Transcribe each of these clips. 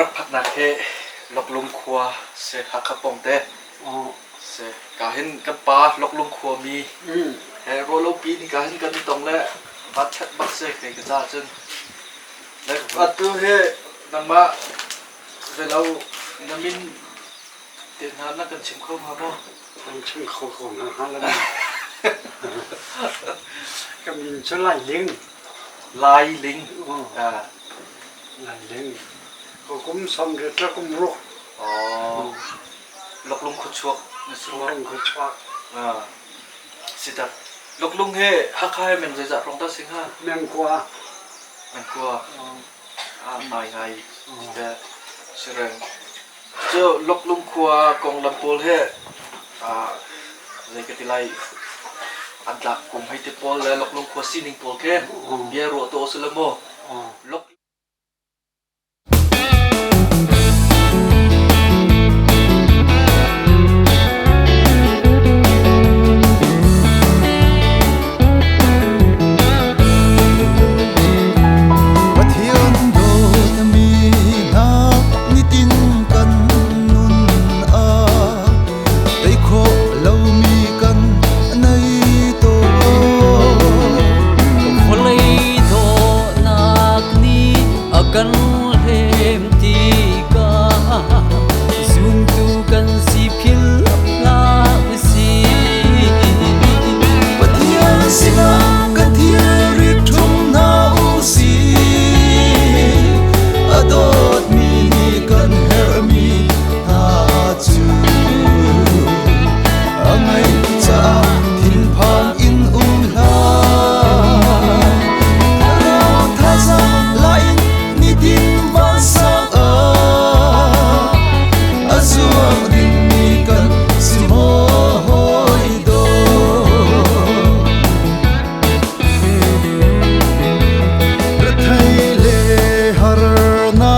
rak phak na khe loklung khua se hakapong te se kahin kan pa loklung khua mi he rolo pi ni kahin kan tong le bat chat bak se ke ka cha chen le atu he nangma velo namin tin ha na kan chim khom ha mo anh chim khom ha ha la cái mình cho lại lai ling à lại lính có cũng xong rồi cho cũng ruột loklung khu chuak na suwa anh có cho à sita loklung he hakai men za rong ta sing ha men qua man kwa a mai hai de sireng jo loklung khua kong lampol he a zai ka tilai adlak kum hai te pol le loklung khua sining pol ke bia ro to selamo lok kan hem ti ka zoom tu kan si phil la si pathia sina kan thia ri thum na u si adot mi ni kan her mi ha chu angai cha thin phang in la tha sa lai din van sang azuang din mi kan simo hoi do rathai le har na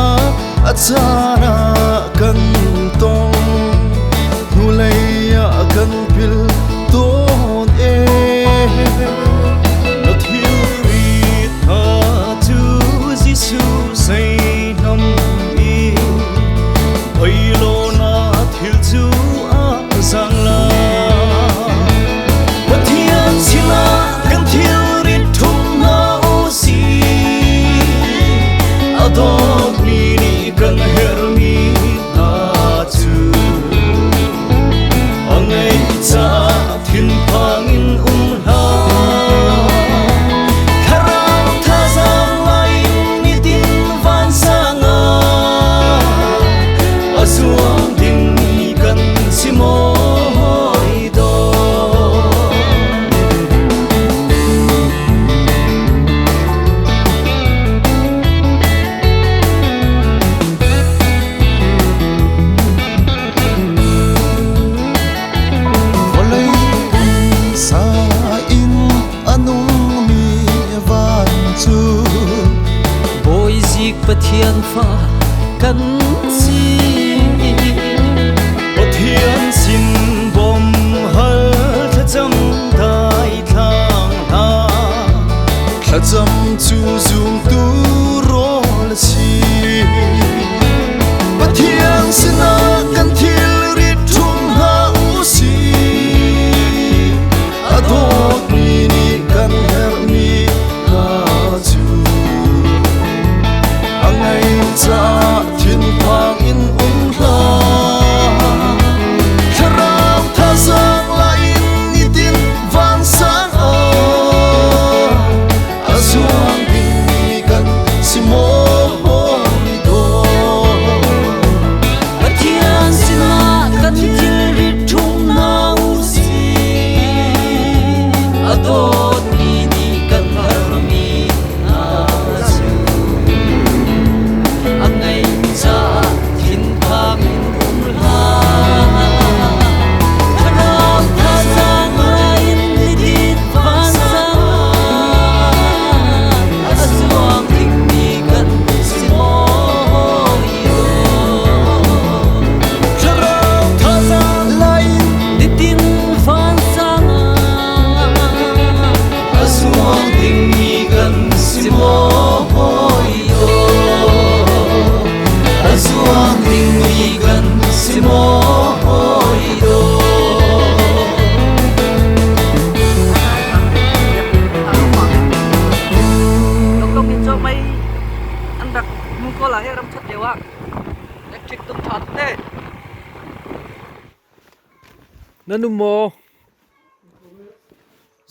achana kan tong nulaya kan pil ton e not hiuri tha tu jisu say nam i oi lo na thil chu a sang la pathia sila kan thil rin thum na o si adok mi ni kan her mi ta chu angai cha thin phang in la azuang ding mi kan simo hoi do volei sa in anung mi van chu boy zik pathian fa kan si thiên xin bom hal tha cham dai thang ha tha cham chu zum tu rol si pathian sina kan thil ri thum ha u si adot mi ni kan her mi ha chu angai cha thiên phang in la sang la in ni tin van sang azuang dewa electric tum that te nanu mo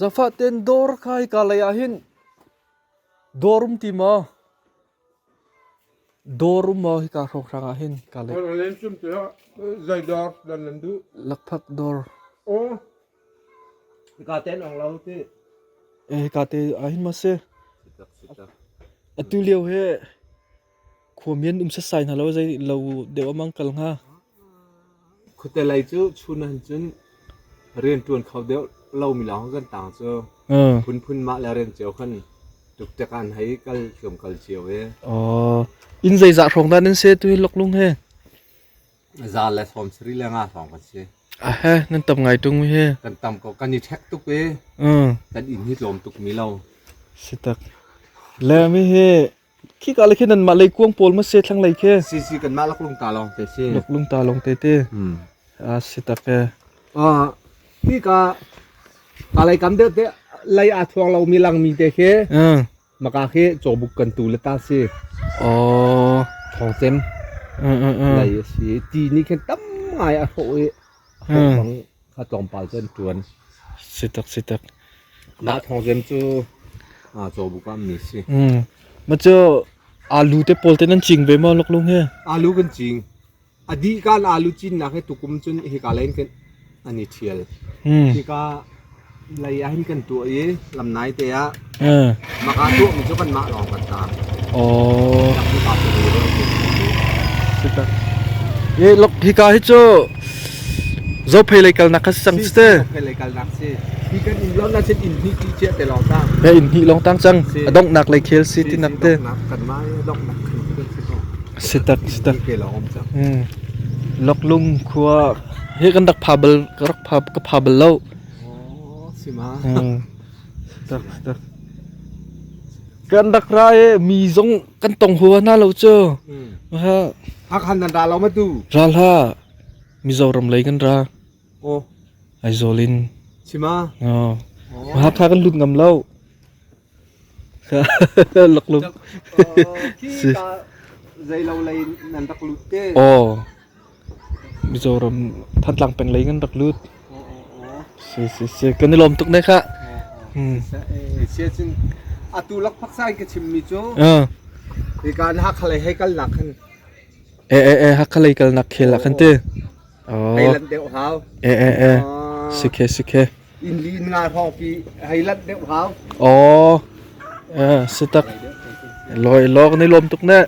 zafa ten dor khai ka laya hin dorum ti ma dorum mo hi ka rok ranga hin ka le len chum te zai dor dan landu lakphak dor o ka ten ong lau te ka te ahin ma se atu liu he khomian sa sign halo zai lo dewa mang kal nga khute lai chu chun han chun ren tuan khau deu lo mi lang gan tang chu phun ma la ren cheu khan tuk te kan hai kal kum kal cheu e in zai za rong dan se tu lok lung he za la som sri la nga song ka che he nan tam ngai tung he kan tam ko kan ni thek tu pe kan in hi lom tuk mi lo sitak le mi he khi ka le khinan ma lei kuang pol ma se thlang lai khe si kan ma lak lung ta long te se lok lung ta long te te sitak he ki ka lai kam de te lai a thuang lo mi lang mi te khe maka khe chobuk kan tu la ta se thong sem lai si ti ni khen tam ngai a ho e bang kha tong pal chen tuan sitak na thong sem chu chobuk am mi si ma cho alu te pol te nan ching ve ma lok lung he alu kan ching adi kan alu chin na khe tukum chun hi ka len ken ani thial hi ka lai a hin kan tu e lam nai te a maka tu mi chu kan ma long kan ta sitak ye lok hi ka hi cho zo phei lai kal na kha sang ste phei lai kal nak se hi kan in lo na chen in hi ti che te long ta be in hi long tang chang adong nak lai khel si ti nak te kan ma dong nak kan se ko sitak ke long chang lok lung khua he kan dak phabal rak phab ka phabal lo sima sitak kan dak ra e mi zong kan tong huwa na lo cho ha hak han dan da lo ma tu ral ha mizoram lai kan ra o aizolin sima ha kha kan lut ngam lo lok lung ki ka zai lo lai nan dak lut te mizoram than lang peng lai kan dak lut si kan ni lom tuk nei kha se chin atu lak phak sai ke chim mi chu e kan hak khalai hai kal nak khan ha khalai kal nak khela khan te hai lan deu hao sikhe in li nga thong pi hai lan deu hao sitak loi lok ni lom tuk ne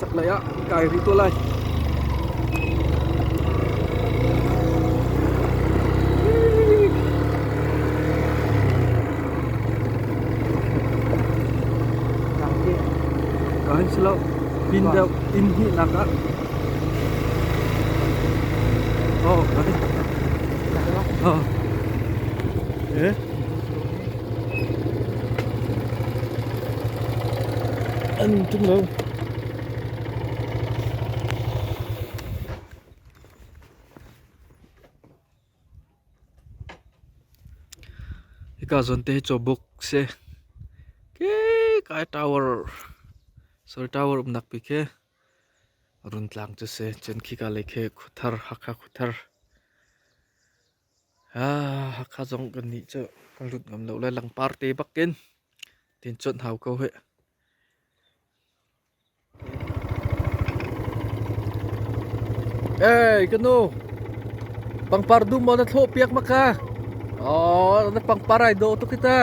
sak lai a kai ri to lai kahin sila pin daw inhi naka kahin anh chung đâu cái zone te cho book se cái tower sorry tower nak pi ke run tlang chu se chen khi ka lekhe khuthar hakha khuthar hakha jong kan ni cho kan lut ngam lo la lang par te bakin tin chon hau ko he kanu pangpar du mo na tho piak maka na pangparay do to kita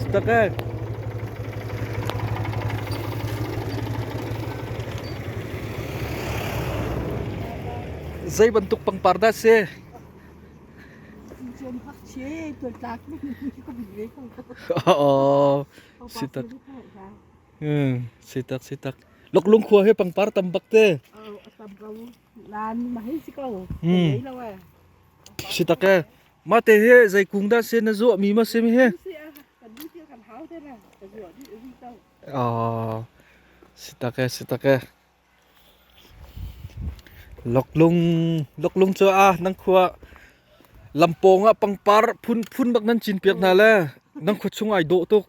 stakan zai bentuk pangparda se sitak sitak lok lung khua he pangpar tambak te sitak ke mate he zai kungda se na zo mi ma se mi he sitak ke lok lung cho nang khua lampong a pangpar phun bak nan chin piak na le nang khu chung ai do tuk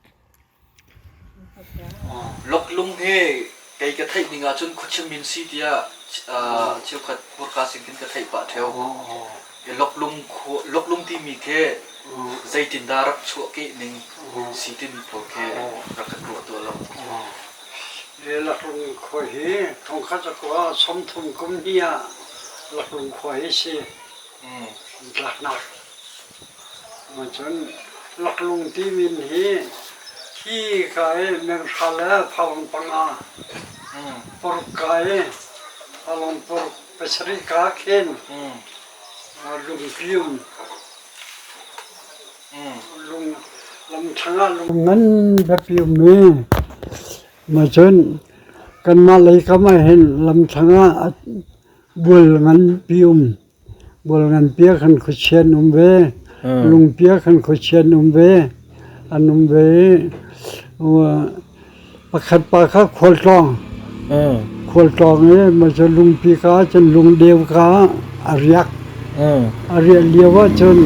ลกลุงเฮไกกระไทยนิงาจนคุชมินซีเดียเชี่ยวขัดบุรกาสิงกินกระไทยปะเทวลกลุงที่มีแค่ใจตินดารักชัวกินิงสีตินโปรแค่รักกันตัวตัวเรา หลักลงคอยเฮทองข้าจะกว่าสมทุนกุมเนี่ยหลักลงคอยสิหลักหนักมาจนหลักลงที่มินเฮที่กายเมืองทะเลพาลงปังอาปรุกายพาลงปรุเปสริกาเข็นลุงพิมลุงลำทางลุงนั้นแบบพิมนี่มาจนกันมาเลยก็ไม่เห็นลำทางบุลงันพิมบุลงันเปียขันขุเชียนเวลุงเปียขันขุเชียนเวอันเวว่าประคัดปากขวดกลองขวดกลองนี่มาจนลุงปีกาจนลุงเดียวกาอาริยักอาริยเลียวว่าจน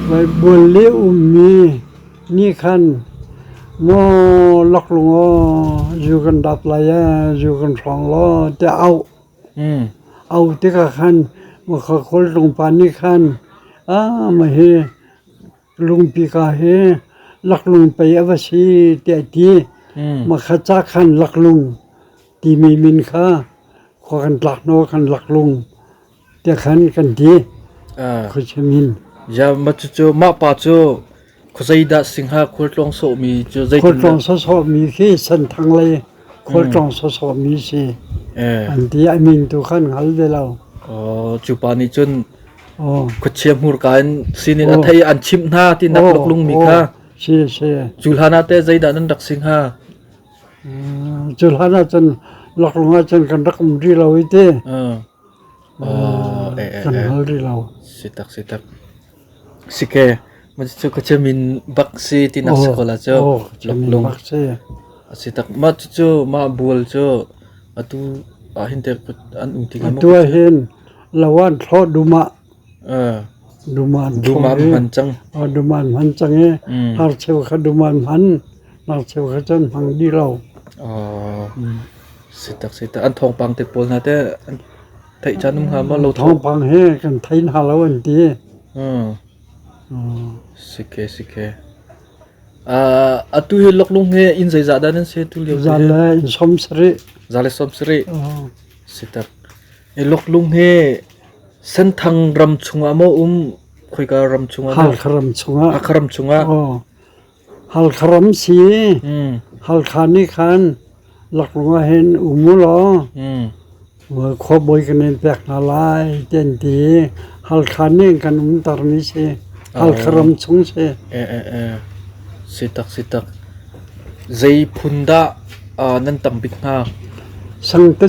ไว้บุลเลี้ยวมีนี่ขันโม่ล็อกลงอยู่กันดับไหลอยู่กันสองล้อแต่เอาที่กขันมาขอคนลงปานนี่ขันมาเฮลุงปีกาเฮลักลุงไปอวชีแต่ที่มาขจักขันลักลุงที่มีมินค่าขอกันหลักโนกันหลักลุงแต่ขันกันที่ขชมินยามาจูมาปาจูขใจดัดสิงหาคนลองโสมีจูใจคนลองโสมีขี้สันทางเลยคนลองโสมีสิอันที่ไอมินตัวขันหันไปเราจูปานิจนขดเชียมหูกันสินินไทยอันชิมหน้าที่นักลกลุงมีค่ะจูลฮานาเตใจดัดนั้นดักสิงหาจูลฮานาจนลกลุงจนกันรักมุรีเราอีเต้กันหันรีเราสิตักสิแกมันจะก็จะมีบักซีที่นักสกุลเจ้าลงสิตักมาจูมาบัวเจ้าตุเห็นแต่อันอุ้งทิ้งมั้งตัวเห็นละวันทอดดูมาดูมันจังดูมันจังเนี่ยหากเชื่อเขาดูมันหากเชื่อเขาจนพังดีเราสิตักอันทองปังเต็มปนนะแต่ไทยจันนุ่มหามาเราทองปังเฮกันไทยนาเราอันดีสิเคtu he lok lung he in zai zada nan se tu liu zale in somsri sitak e lok lung he san thang ram chunga mo khoi ka ram chunga hal kharam chunga hal kharam si hal khani khan lok lung hen umulo wa kho boy kan pek na lai ten ti hal khani kan tar ni se hal kharam chung se sitak zai phunda nan tambik nga sang te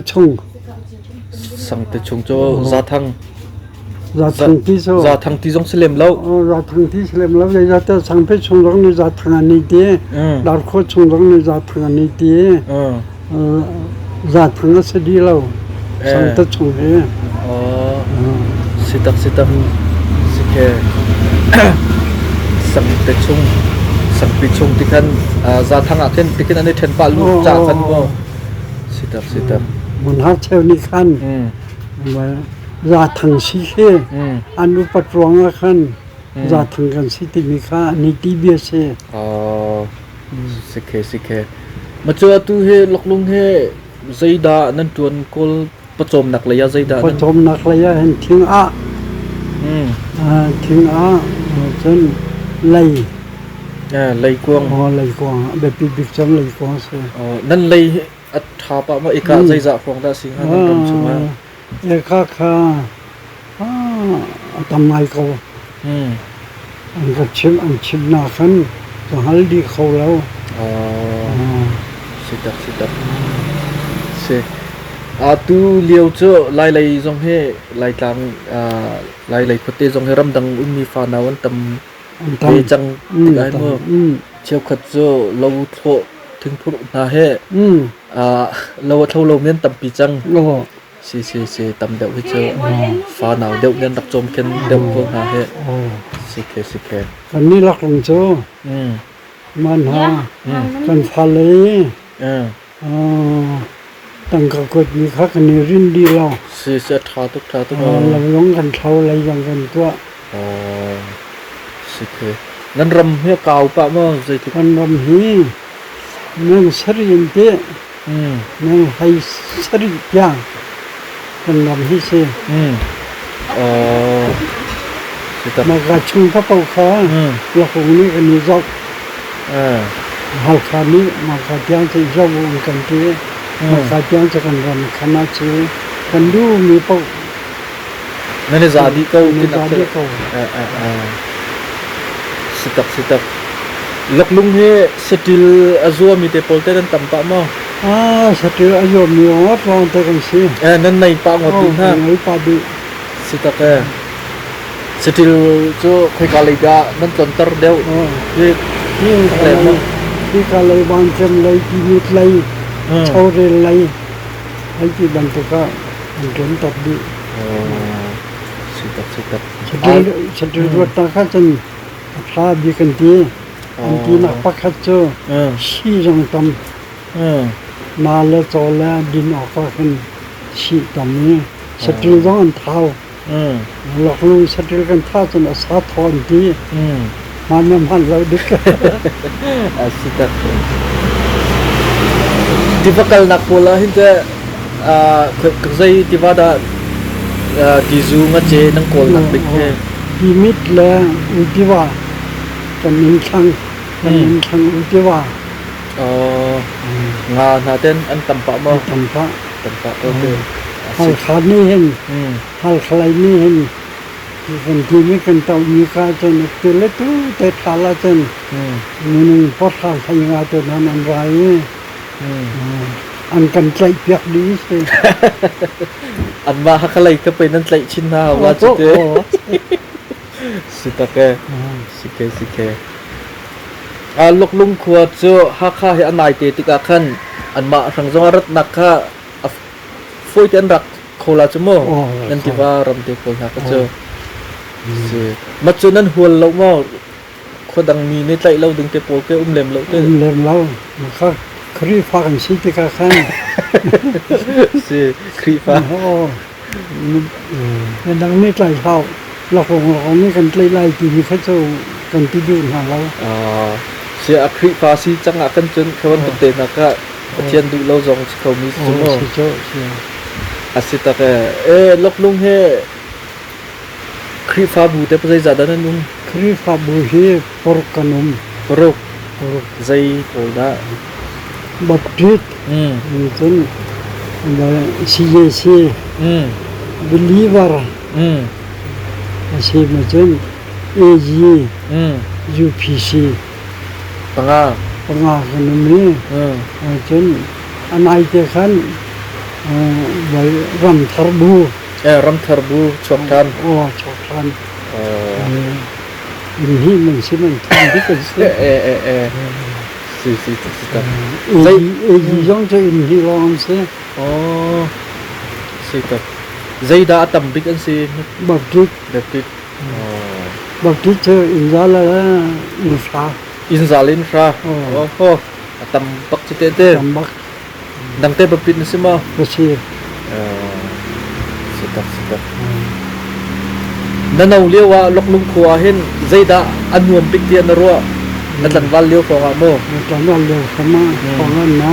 chung cho za thang ti jong selem lo za thang ti selem lo za ta sang pe chung rong ni za thang ani ti dar kho chung rong ni za thang ani ti za thang se di lo sang te chung he sitak sike sang te chung sang pi chung ti kan za thang a ken ti ken ani then pa lu cha kan bo sitak mun ha cheu ni khan ma za thang si he anu patrong a khan za thang kan si ti mi kha ni ti bia se sike ma chu tu he loklung he zaida nan tuan kol pachom nak la ya zaida pachom nak la ya hen thing a chen lei lei kuang be pi cham lei kuang se nan lei at tha pa ma eka zai za khong da sing han ram chuma eka kha tam nai ko an ka chim na khan to hal di kho lo sitak se tu liu cho lai jong he lai tang lai khote jong he ram dang mi fa na wan tam pe chang ai mo cheu khat cho lo tho thing phur na he lo tho lo men tam pi chang si tam deu he cho fa naw deu nen dak chom ken deu ko na he si ke kan ni lak long cho มันฮะ Ừ. กันฟาเลย ตั้งกดมีคักนี่รินดีเรา สิเสทาตุก เราลงกันเท่าไรอย่างกันตัว อ๋อสิเคนั่นรำเฮียเก่าปะมั้งสิทุก กันรำฮีนั่งสรินเตะ อืม นั่งให้สริย่างกันรำฮีเส อืมอ๋อสิตับ มากระชุงพระเป่าขา อืม หลักองนี้กันนี่จอก หาขานี้มากระจางจะจอกวงกันเตะมากระจางจะกันรำขนาดเชกันดูมีเป่า นั่นนี่ซาดีเก่า ใน ที่นั ตา บ เดียวเขา สิตับลักลุงเฮสติลอาซัวมีเตปอลเตนันตัมปะมั้ง สติอายุมีวัดรองแต่กันสิ นั่นในปะงอดินฮะ ไอ้ปาดี สิตับสติลजो कोई कालेगा नन तंतर देव ये นี่อะไรที่ก็เลยบางจำเลยที่มิดเลยเช่าเรนเลยไอ้ที่บันทึกก็มันเกินตัดดี สิตับ ฉันดูว่าตาข้าจนพาบีกันทีอันที่นักปักขัดเจอชี้จังตำมาแล้วจอแล้วดินออกก็ขึ้นชี้ตำนี้ฉันดูต้องอันเท้าหลอกลูฉันดูกันท่าจนอาสาทอนทีมันเราดึก สิตับdifficult nak pula hingga kerjai tiba ada tizu ngace nang kol nak dikhe พิมิตแล้วอุติวากันมินทังอุติวา nga natin an tampa mo ตัมพะ tampa okay หัลขานี่เห็นหัลขลายนี่เห็นที่คนที่ไม่กันเต่ามีกาจนตัวเล็กตัวแต่ทาละจนนี่พอทาใช้งาตัวนั้นอันไรอันกันใจเปียกดีสิ an ma hakalai ka pe nan tlai chin na wa chute sitake sike a lok lung khuwa chu ha kha he anai te tika khan an ma rang zong rat nakha foi ten rak khola chumo nan ti wa ram te ko ha ka chu si ma chu nan hul lo mo khodang mi ne tlai lo ding te pol ke lem lo te เล่มเราเขาครีฟังสิติกาขัน si kri fa โอ้ดังไม่ไกลเท่าเราคงไม่กันไกลไล่ที่มีเขาจะกันที่ดูหาเรา si akri fa si changa kan chun khawan te na ka pathian du lo zong chho mi โอ้ chumo สิเจ้าเสีย asita ka lok lung he kri fa bu te pazai zada na nung ครีฟาบูฮีปรกนม rok zai polda บัตริดจนซีเอซีบิลีวาร์ซีมาจนเอจียูพีซี panga ปังอาขนมนี้จนอันไหนเจ้าขันไว้รำทารบู ram tharbu choktan โอ้ชอบทันอินฮีมันสิมันทันที่กันสิ si ta เอจีย่องจะอินฮีลองสิ si ta zai da atam big an si บัตริด dapit บัตริดเจออินซาลาอินฟา in zalin fra ho atam pak chite te จำบัก dang te bapit na si ma ก็สิ sitak nanaw liu wa lok lung khuwa hin zaida anuam pik ti na ro natan wal liu ko nga mo จันวันเร็วขมาของอันนะ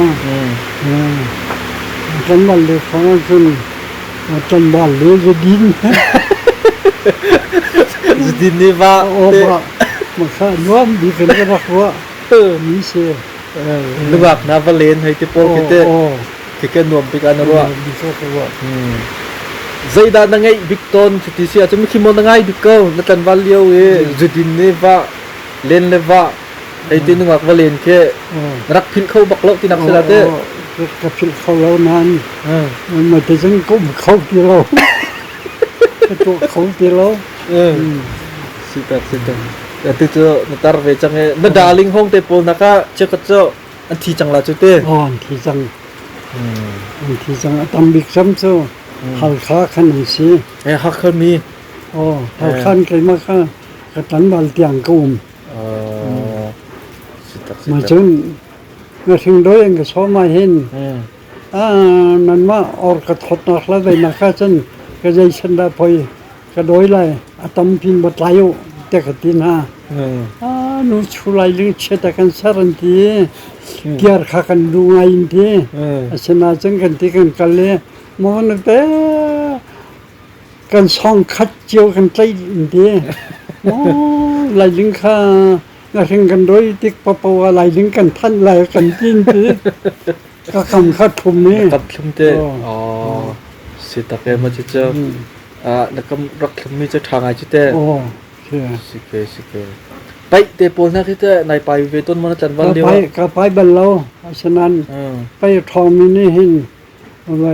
จันวันเร็วของอันซึ่งจันวันเร็วจะดิน zdin ni va โอ้บะมันข้าน้อมดีกันก็รักว่านี่เสีย lubak na valen hay ti pol kite โอ้ kike nuam pik an ro ดีก็ว่า zaida na ngai bikton chuti sia chumi khimo na ngai bikko natan wal liu zdin ni va len le va ai ti nungak valen ke rak phil khau bak lo ti nak sala te กับพิลเขาแล้วนั้นมันจะจังก้มเขาที่เราตัวเขาที่เรา sitak ati chu natar ve change na darling hong te pol naka chekat cho an thi changla chu te อ่อนที่จังที่จังตำบิกซ้ำโซ่หัลขาขันหนังสี ha khon mi โอ้หัลขันไกลมากค่ะกระตันบาลเตียงกุ้ม sitak mà chun nó sinh đôi anh cái số mà hin nên mà ở cái thốt nó là vậy mà cái chân cái dây chân đã phải cái đôi lại tâm pin bật lại ô để cái tin ha nó chui lại lên chết cái sарын thì kia khác cái đúng ngay thì xem là chân cái cái lẽ mà nó bé cái song khát chiều cái tay thì lại lên khá ngài sinhกันด้วยติ๊กปะปะอะไรลิงกันท่านอะไรกันจริงทีก็คำคัดทุมนี่ กับทุมเตอ๋อสิตะเกมาจิเจแล้วก็รักทุมมีจะทางไงจิเต โอ้ใช่ สิเกไปเตปนนะที่เตในไปเวต้นมันจันวันเดียว ก็ไปบันเราฉะนั้นไปทองมินี่เห็นไป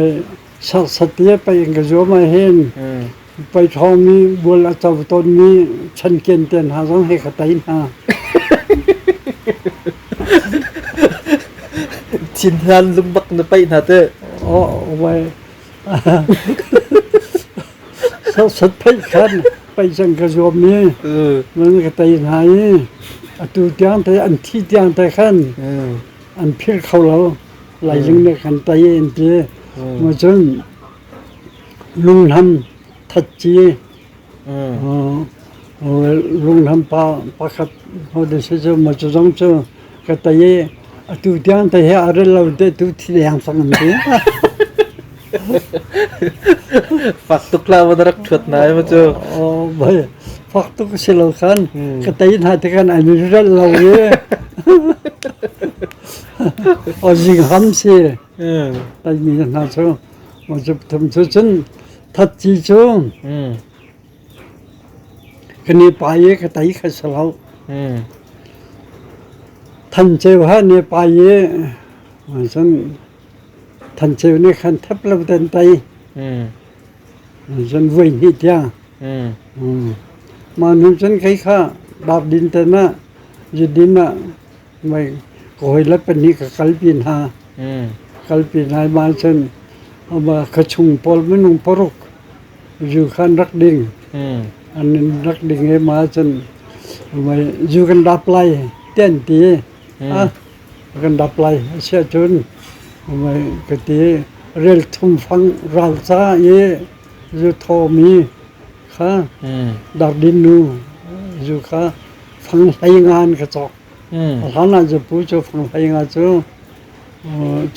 สติไปเองก็โยมาเห็นไปทองมีบัวละเจ้าต้นมีฉันเกียนเตียนหาต้องให้ขตัยหา ชินทันลุงบักนะไปนะเต โอ้ไว้สัตว์ไปขันไปจังกระโยมนี่มันก็ตัยหายตูเตียงแต่อันที่เตียงแต่ขันอันเพี้ยเขาเราไหลยิงในขันตัยเองเจมาจนลุงทำทัดจีลุงทำปาขัดเขาได้เชื่อมาจะต้องเจอก็ตัยตูเตียงแต่เฮอะไรเราได้ตูที่เลี้ยงสังเกต ฝักตุกลาวันรักชดนายมาเจอ ไปฝักตุกเสลขันก็ตัยหาที่กันอันนี้รักเราเนี่ยเอาจริงห้ามเสียแต่มีน่าชอบมันจะทำจนทัดจีจงคนนี้ไปก็ตัยขัดเสลทันเจ้าฮะเนี่ยไปมันจนทันเจ้าเนี่ยขันทับเราเดินไปฉันวิ่งนิดเดียวมาหนุ่มฉันใครข้าดาบดินแต่น่ะยืดดินน่ะไม่ก่อยแล้วเป็นนี่กับกัลปินหากัลปินหามาฉันเอามาขชุงปอลไม่นุ่งปรุกอยู่ขันรักดิ่งอันนี้รักดิ่งให้มาฉันมาอยู่กันดับไล่เต้นตีกันดับไล่เสียจนไม่กตีเรียลทุ่มฟังราซาเยอยู่ทอมีข้าดับดินนูอยู่ข้าฟังไปงานกระจกท่านอาจจะพูดจะฟังไปงานจู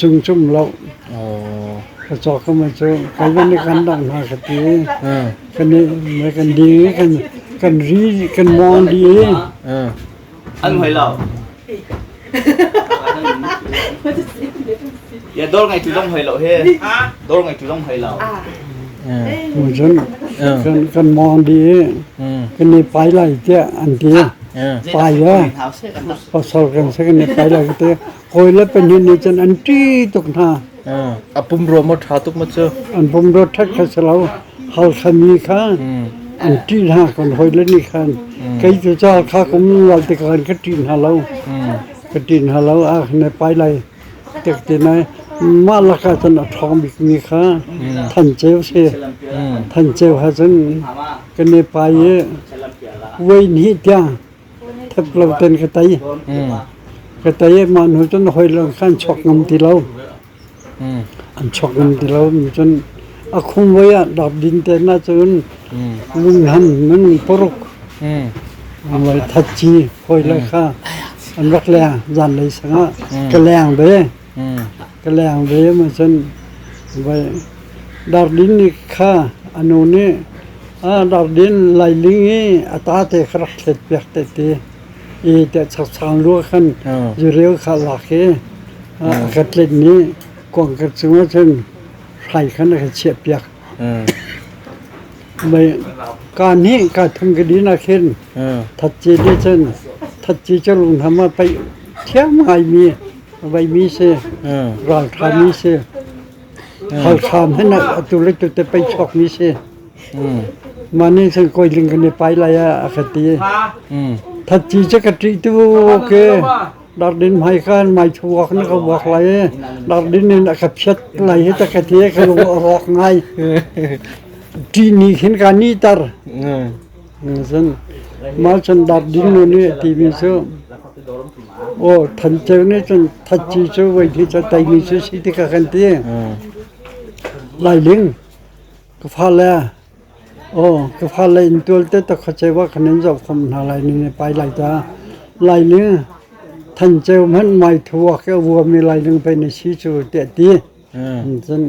จุ่มเรากระจกก็มาจูใครวันนี้กันดังหากตีกันนี่ไม่กันดีกันรีกันมองดีanh phải lẩu dạ đôi ngày chủ động phải lẩu he đôi ngày chủ động phải lẩu มันฉันกันมองดีกันนี่ไปไรเจ้าอันที่ไปแล้วพอสอบกันสักนี่ไปไรเจ้าคอยแล้วเป็นยังไงจนอันที่ตกหน้าปุ่มรวมหมดหาตุกมาเจออันผมรถทักเขาเราเขาขมีข้าอันที่หน้าคนคอยแล้วนี่ข้าใครจะเจ้าข้าคงเราแต่การกระตินหาเรากระตินหาเราเนี่ยไปไรเด็กที่ไหนมาละกาจนทองมีข้าท่านเจ้าเสียท่านเจ้าหาจนกันในไปเว้ยนี่เดียทับเราเต้นกระต่ายมันหัวจนหอยเราขั้นช็อกงมที่เราอันช็อกงมที่เราจนอาคุมไว้ดับดินแต่น่าจนลุงหันมันปรุกไว้ทัดจีหอยเลยข้าอันรักแรงยันเลยสังกระแรงเบ้ก็แรงเว้มาจนไปดาดินนี่ข้าอันนู้นนี่ดาดินไหลลิงนี่ตาเตะครักเตะเปียกเตะตีแต่ชักช้างรั้วขันอยู่เร็วขาหลักกัดเล่นนี้กวางกัดซึ่งว่าจนไหลขันก็เฉียบเปียกไปการนี้การทำคดีนักเขียนทัดจีได้จนทัดจีจะลงทำมาไปเที่ยวไม่มีใบมีเสียราคามีเสียเขาทำให้นักตัวเล็กตัวแต่ไปช็อกมีเสียมานี่ฉันก็ลิงกันไปเลยอะคดีถ้าจีจะกระติตัวโอเคดาดินไม่กันไม่ชัวร์นี่เขาบอกเลยดาดินนี่นักพิษอะไรให้ตะกะเทียเขารอกไงจีนี่เห็นการนี้ตร์ฉันมาฉันดาดินนี่ที่มีเสื้อ โอ้ทันเจ้านี่จนทัดจีช่วยที่จะไต่มีชื่อที่กันที่ลายลิงก็พาแล้วโอ้ก็พาเลยตัวเต้ตะเข้าใจว่าคะแนนจบคำอะไรนี่ไปลายตาลายลิงทันเจ้ามันไม่ทัวก็วัวมีลายลิงไปในชีจูเตะตีจน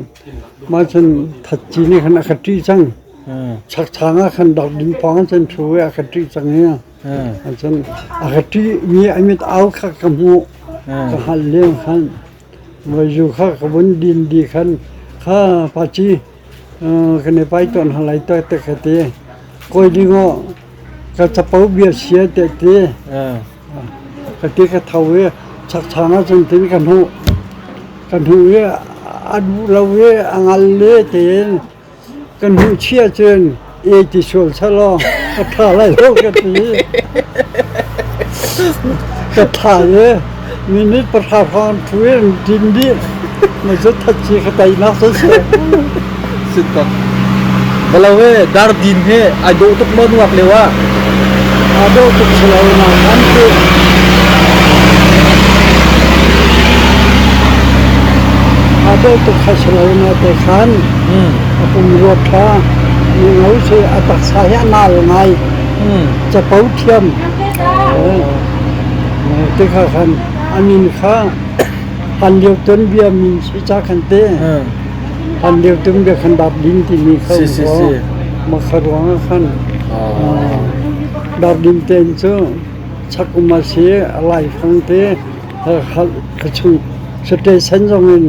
มาจนทัดจีนี่ขนาดขัดจีจังชักช้างขันดอกดินฟองจนช่วยขัดจีจังเนี่ยจนขัดจีมีไอ้เม็ดเอาข้ากำหูก็หันเลี้ยงขันมาอยู่ข้ากบนดินดีขันข้าปัจจีกันในไปตอนอะไรตัวเตะขัดตีก้อยลิงก็จะเป่าเบียเสียเตะตีขัดตีก็เท่าเวชักช้างจนถึงกันหูเวอันเราเวอังเลเตนกันหูเชี่ยจนที่ชวนชะลอก็ท่าไรโลกกันตีก็ท่าเลยมินิประทาพรทุเรนดินดีมันจะทัดจีกไตนักเสีย สุดตัดเราเว้ดาร์ดินเฮอายุตุกมันวักเลยว่า อาดูตุกสลายนาอันที่อาดูตุกขสลายนาเตขันผมรถท้ามีเงาเสียตักสายนาลไงจะเป่าเทียมที่ข้าขันอามินข้าพันเดียวต้นเบียมินชิจาขันเต้พันเดียวต้นเบียขันดับดินที่มีเข้าหัวมาขรวงขันดับดินเต็นเจ้าชักมาเสียอะไรฟังเต้กระชุสเตชันจงเงิน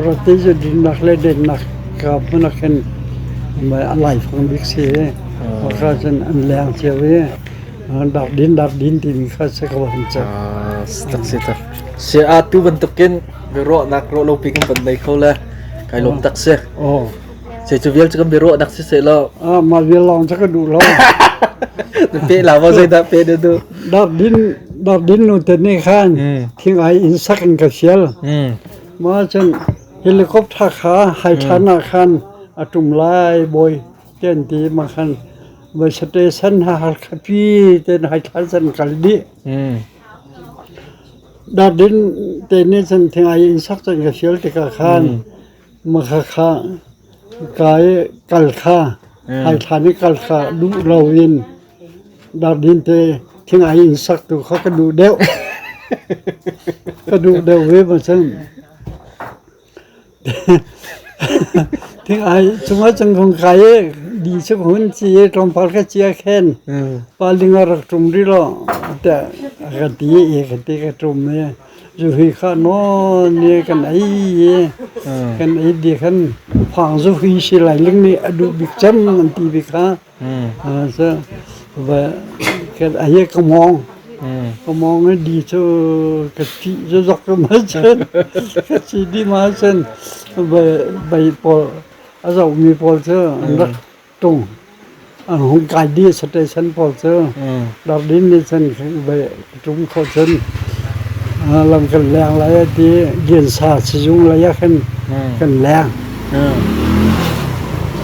รถที่จะดินนักเล่นนักกับพนักงานมาอะไรฟังบิ๊กเสียเพราะเขาจะอันแรงเสียเว้ดับดินที่มีข้าศึกวันจันทร์ ตักเสียตักเสียอาตุบันตุกินเบโรนักโรโลปิกันปันในเขาเลยไก่ลมตักเสีย โอ้ เสียจูเวียลจะกันเบโรนักเสียแล้ว มาเวลองจะก็ดูแล้ว เป๊ะแล้วว่าใช่ไหมเป๊ะดู ดับดินนู่นแต่นี่ข้างทิ้งไอ้อินสักกันกับเชียลมาจนเฮลิคอปเตอร์ขาไฮทานาคันอาตุมไล่บอยเต้นตีมาคันบริษัทสันหาคพีเต้นไฮทานสันกัลดีดับดินเต้นนี่สันทิ้งไอ้อินสักกันกับเชียลที่กับคันมาขากายกัลขาไฮทานิกัลขาดูเราวินดับดินเตทิ้งไอ้อินสักตัวเขาก็ดูเดียวก็ดูเดียวเว้ยมาซึ่งทิ้งไอ้สมัยจังคงใครดีสักคนจีตรงพักก็เจียแค้นปาลิงรักตรงนี้หรอแต่กันตีกันตรงเนี่ยอยู่ที่ข้านอนเนี่ยกันไอ้ดีกันฟังสุขีสิไหลลิงนี่ดูบิ๊กจัมมันตีบิ๊กข้าซะว่ากันไอ้ก็มองให้ดีเท่ากะทิจะรักกันมาเช่นกะทิดีมาเช่นใบปอเรามีปอเช่รักตรงหงกายดีสเตชันปอเช่ดับดินนี่เช่นใบตรงเขาเช่นลำกันแรงอะไรที่เย็นสาสิจุงระยะกันแรง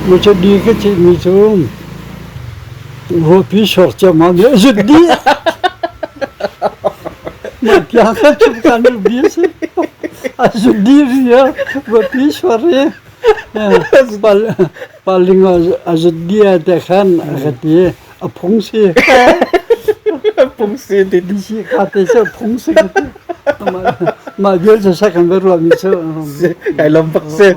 มันจะดีก็จะมีจุงหัวพี่ชอบจะมาเนี่ยสุดดีมันอยากจะจุกันดูดีสิสุดดีเนี่ยหัวพี่ชอบเลยpaling azudia tekan agati apungsi Pungsi di disi kate se pungsi ma biar saya kan baru ambil Kai lompak se